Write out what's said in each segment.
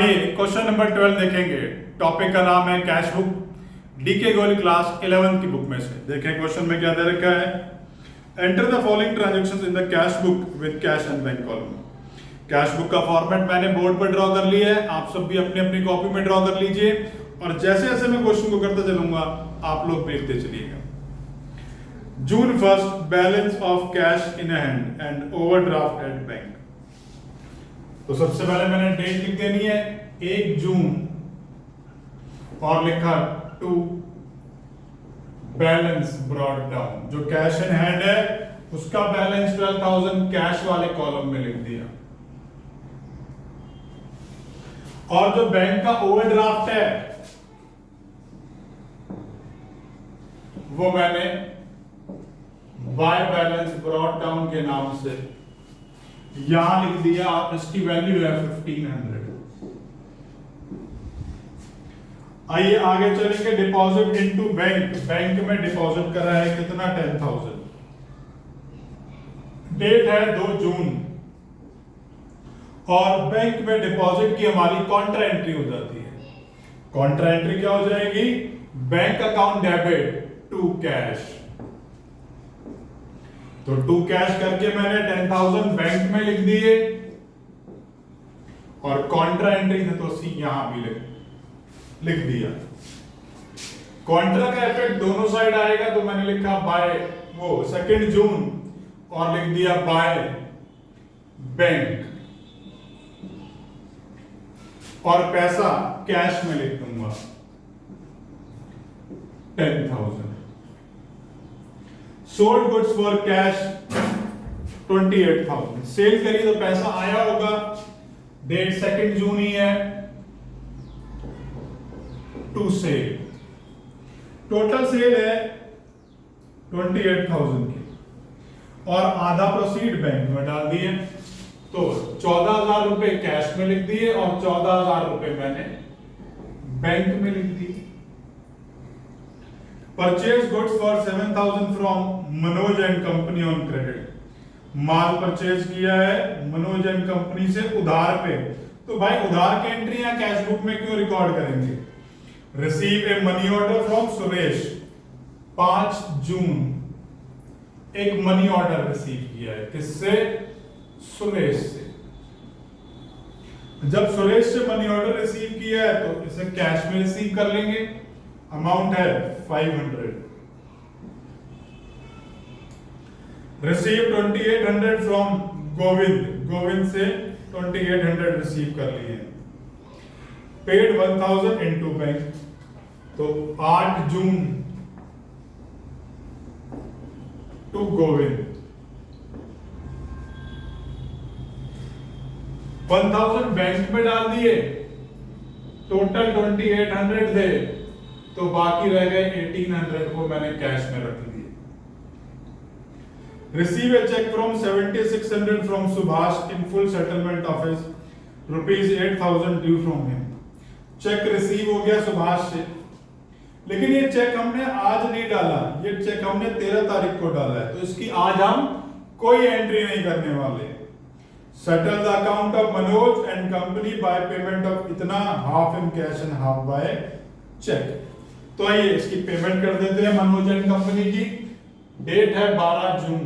आइए question number 12 देखेंगे। Topic का नाम है cash book, DK Goyal class 11 की बुक में से। देखें क्वेश्चन में क्या दे रखा है। Enter the following transactions in the cash book with cash and bank column. Cash book का फॉर्मेट मैंने बोर्ड पर ड्रॉ कर लिया है, आप सब भी अपनी अपनी कॉपी में ड्रॉ कर लीजिए और जैसे जैसे मैं क्वेश्चन को करता चलूंगा आप लोग देखते चलिएगा। जून 1 balance of cash in hand and overdraft at bank. तो सबसे पहले मैंने डेट लिख देनी है 1 जून और लिखा 2 बैलेंस ब्रॉट डाउन। जो कैश इन हैंड है उसका बैलेंस 12,000 कैश वाले कॉलम में लिख दिया और जो बैंक का ओवरड्राफ्ट है वो मैंने बाय बैलेंस ब्रॉट डाउन के नाम से यहां लिख दिया। इसकी वैल्यू है 1500। आइए आगे चलेंगे। Deposit into bank. बैंक में डिपॉजिट करा है कितना 10,000। डेट है 2 जून और बैंक में डिपॉजिट की हमारी कॉन्ट्रा एंट्री हो जाती है। कॉन्ट्रा एंट्री क्या हो जाएगी? Bank account debit to cash. तो 2 कैश करके मैंने 10,000 बैंक में लिख दिए और कॉन्ट्रा एंट्री थे तो सी यहां भी लिख दिया। कॉन्ट्रा का इफेक्ट दोनों साइड आएगा तो मैंने लिखा बाय 2 जून और लिख दिया बाय बैंक और पैसा कैश में लिख दूंगा 10,000। Sold goods for cash 28,000। Sale करी तो पैसा आया होगा। डेट 2 जून ही है। टू सेल टोटल सेल है 28,000 की और आधा प्रोसीड बैंक में डाल दिए तो 14,000 रुपए कैश में लिख दिए और 14,000 रुपए मैंने बैंक में लिख दिए। Purchase goods for 7,000 from Manoj and company on credit. Mall purchase किया है मनोज एंड कंपनी से उधार पे। तो भाई उधार की एंट्री यहां कैश बुक में क्यों रिकॉर्ड करेंगे? Receive a money order from Suresh 5 जून। एक मनी ऑर्डर रिसीव किया है किससे? सुरेश से। जब सुरेश से मनी ऑर्डर रिसीव किया है तो इसे कैश में रिसीव कर लेंगे। अमाउंट है 500। Receive 2800 from Govind. गोविंद से 2800 रिसीव कर लिए। Paid 1,000 into bank. तो 8 जून टू गोविंद 1,000 बैंक में डाल दिए। टोटल 2800 थे तो बाकी रह गए 1800 को मैंने कैश में रख दिए। Receive a cheque from 7,600 from Subhash in full settlement of his ₹8,000 due from him. Cheque receive हो गया सुभाष से, लेकिन ये चेक हमने आज नहीं डाला, ये चेक हमने 13 तारीख को डाला है तो इसकी आज हम कोई एंट्री नहीं करने वाले। Settle the account of Manoj and company by payment of इतना, half in cash and half by cheque. तो आइए इसकी पेमेंट कर देते हैं मनोज एंड कंपनी की। डेट है 12 June.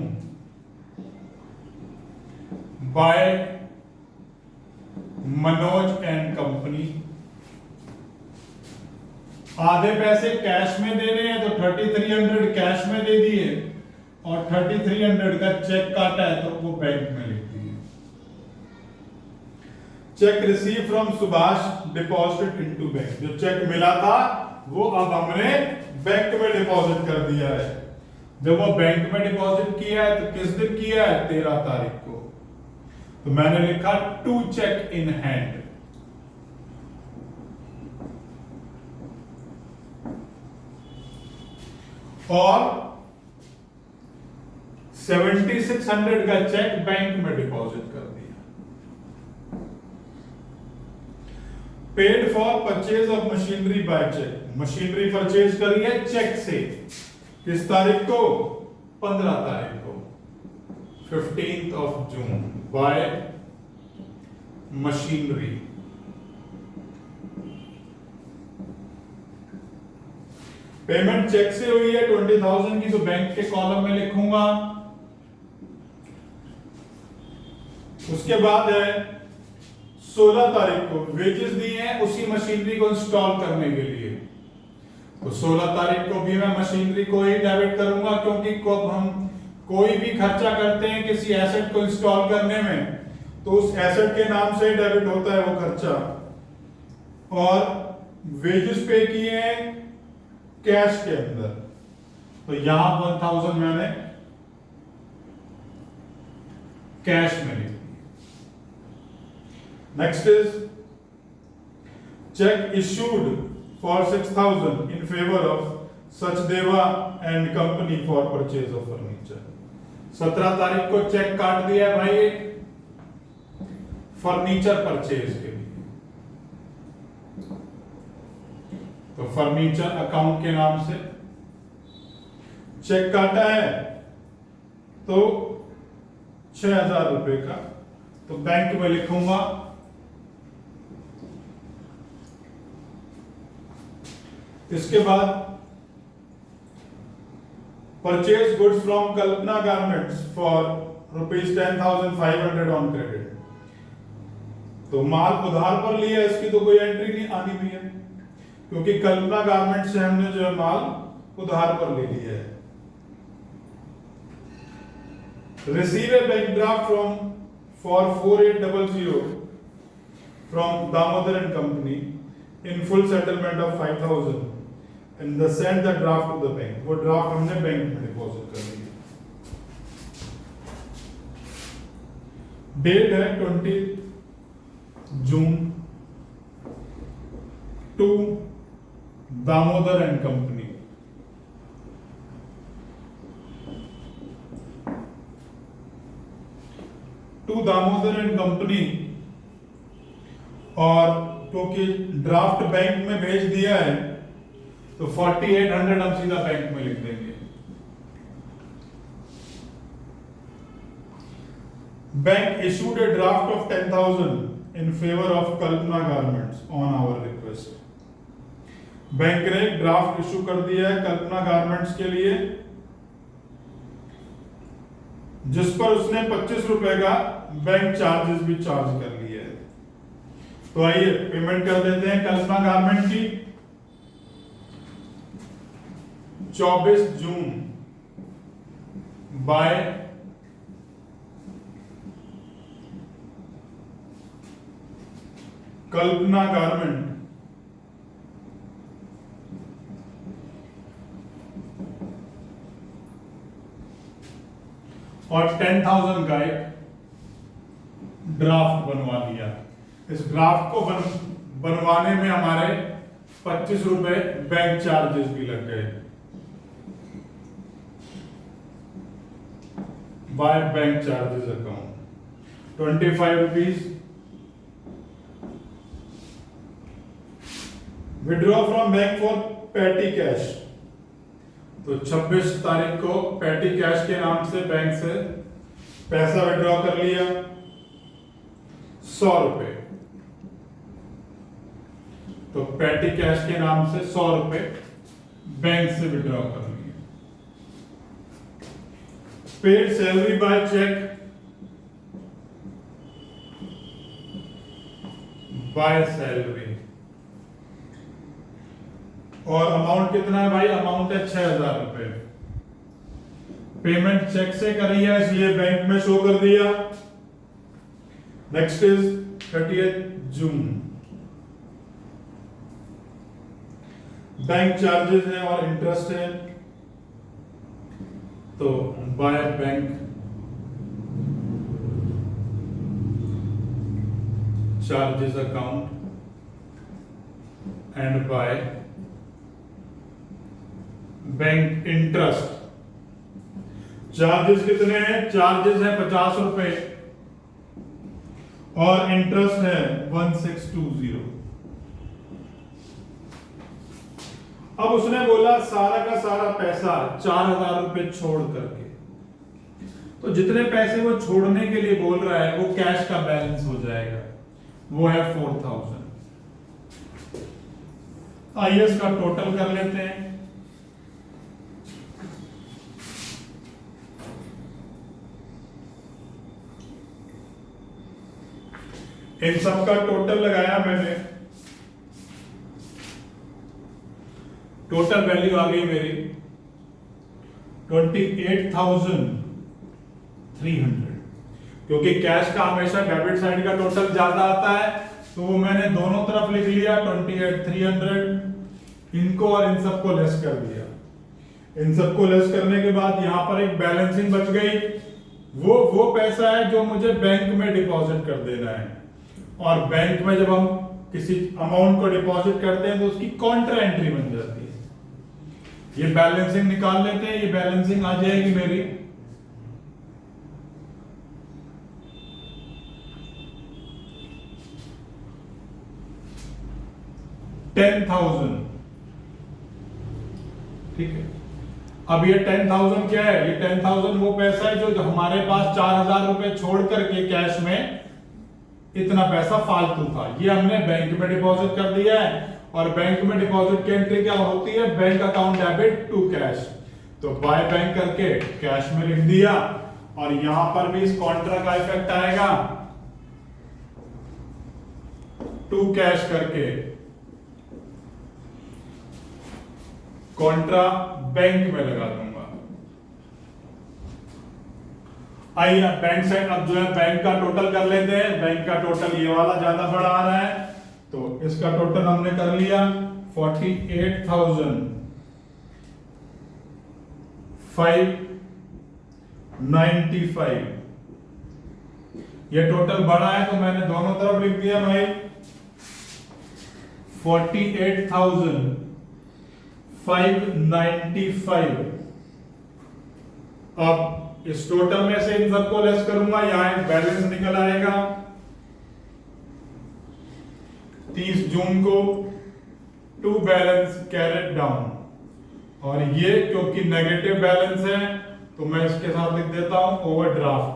By Manoj and company. आधे पैसे कैश में देने हैं तो 3,300 कैश में दे दिए और 3,300 का चेक काटा है तो वो बैंक में लिख दिए। Check receive from Subhash deposit into bank. जो चेक मिला था वो अब हमने बैंक में डिपॉजिट कर दिया है। जब वो बैंक में डिपॉजिट किया है तो किस दिन किया है? 13 तारीख को। तो मैंने लिखा 2 चेक इन हैंड। और 7,600 का चेक बैंक में डिपॉजिट कर दिया। Paid for purchase of machinery by cheque. Machinery purchase करी है चेक से। किस तारीख को? 15 तारीख को। 15th of June by machinery। Payment cheque से हुई है 20,000 की, तो बैंक के कॉलम में लिखूंगा। उसके बाद है 16 तारीख को वेजेस दिए हैं उसी मशीनरी को इंस्टॉल करने के लिए, तो 16 तारीख को भी मैं मशीनरी को ही डेबिट करूंगा, क्योंकि जब हम कोई भी खर्चा करते हैं किसी एसेट को इंस्टॉल करने में, तो उस एसेट के नाम से ही डेबिट होता है वो खर्चा। और वेजेस पे किए हैं कैश के अंदर, तो यहां 1,000 मैंने कैश में लिख। Next is check issued for 6,000 in favour of Sachdeva and company for purchase of furniture. 17 तारीख को चेक काट दिया है भाई फर्नीचर परचेज के लिए, तो फर्नीचर अकाउंट के नाम से चेक काटा है, तो 6,000 रुपए का, तो बैंक में लिखूंगा। इसके बाद purchase goods from Kalpana garments for ₹10,500 on credit, तो माल उधार पर लिया, इसकी तो कोई एंट्री नहीं आनी भी है, क्योंकि कल्पना गारमेंट्स से हमने जो है माल उधार पर ले लिया है। Receive a bank draft from for 4800 from Damodar and company in full settlement of 5,000 and send the draft to the bank, वो ड्राफ्ट हमने बैंक में डिपॉजिट कर दिया। डेट है 20 June to Damodar and company. To Damodar and company, और क्योंकि draft bank में भेज दिया है तो 4800 हम सीधा बैंक में लिख देंगे। Bank issued a draft of 10,000 in favor of Kalpana Garments on our request. Bank ने ड्राफ्ट इशू कर दिया है कल्पना गारमेंट्स के लिए, जिस पर उसने 25 रुपए का बैंक चार्जेस भी चार्ज कर लिए है। तो आइए पेमेंट कर देते हैं कल्पना गारमेंट की। 24 जून बाय कल्पना गारमेंट, और 10,000 का एक ड्राफ्ट बनवा लिया। इस ड्राफ्ट को बनवाने में हमारे 25 रुपए बैंक चार्जेस भी लग गए। By bank charges account 25 rupees. Withdraw from bank for पेटी कैश, तो 26 तारीख को पेटी कैश के नाम से बैंक से पैसा विड्रॉ कर लिया 100 रुपए, तो पेटी कैश के नाम से 100 रुपए बैंक से विड्रॉ कर लिया। Paid salary by cheque by salary, और अमाउंट कितना है भाई? अमाउंट है 6,000 रुपए। पेमेंट चेक से करी है इसलिए बैंक में शो कर दिया। Next is 30 June. Bank charges है और इंटरेस्ट है, तो by bank charges account and by bank interest. Charges कितने हैं? चार्जेस है 50 रुपए और इंटरेस्ट है 1620। अब उसने बोला सारा का सारा पैसा 4,000 रुपए छोड़ करके, तो जितने पैसे वो छोड़ने के लिए बोल रहा है वो कैश का बैलेंस हो जाएगा, वो है 4,000। आइए इसका टोटल कर लेते हैं। इन सब का टोटल लगाया मैंने, टोटल वैल्यू आ गई मेरी 28,300। क्योंकि कैश का हमेशा डेबिट साइड का टोटल ज्यादा आता है, तो वो मैंने दोनों तरफ लिख लिया 28,300, इनको और इन सबको लेस कर दिया। इन सबको लेस करने के बाद यहां पर एक बैलेंसिंग बच गई, वो पैसा है जो मुझे बैंक में डिपॉजिट कर देना है। और बैंक में जब हम किसी अमाउंट को डिपॉजिट करते हैं तो उसकी कॉन्ट्रा एंट्री बन जाती है। ये बैलेंसिंग निकाल लेते हैं, ये बैलेंसिंग आ जाएगी मेरी 10,000। ठीक है, अब ये 10,000 क्या है? ये 10,000 वो पैसा है जो हमारे पास 4,000 रुपए छोड़ करके कैश में इतना पैसा फालतू था, ये हमने बैंक में डिपॉजिट कर दिया है। और बैंक में डिपॉजिट की एंट्री क्या होती है? Bank account debit to cash. तो बाय बैंक करके कैश में लिख दिया, और यहां पर भी इस कॉन्ट्रा का इफेक्ट आएगा, टू कैश करके कॉन्ट्रा बैंक में लगा दूंगा। आइए बैंक से अब जो है बैंक का टोटल कर लेते हैं। बैंक का टोटल ये वाला ज्यादा बड़ा आ रहा है, तो इसका टोटल हमने कर लिया 48,595। ये टोटल बड़ा है तो मैंने दोनों तरफ लिख दिया भाई 48,595। अब इस टोटल में से इन सबको लेस करूंगा, यहां एक बैलेंस निकल आएगा 30 जून को टू बैलेंस कैरेट डाउन। और ये क्योंकि नेगेटिव बैलेंस है तो मैं इसके साथ लिख देता हूं ओवरड्राफ्ट।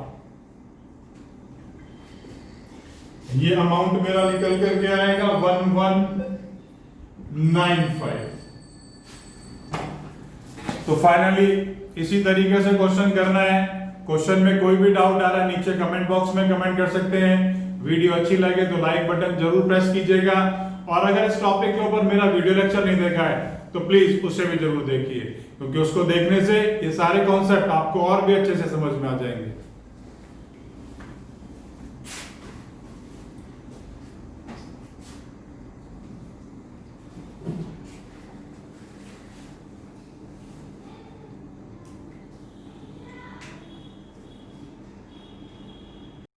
ये अमाउंट मेरा निकल करके आएगा 1195। तो फाइनली इसी तरीके से क्वेश्चन करना है। क्वेश्चन में कोई भी डाउट आ रहा है नीचे कमेंट बॉक्स में कमेंट कर सकते हैं। वीडियो अच्छी लगे तो लाइक बटन जरूर प्रेस कीजिएगा, और अगर इस टॉपिक के ऊपर मेरा वीडियो लेक्चर नहीं देखा है तो प्लीज उसे भी जरूर देखिए, क्योंकि उसको देखने से ये सारे कॉन्सेप्ट आपको और भी अच्छे से समझ में आ जाएंगे।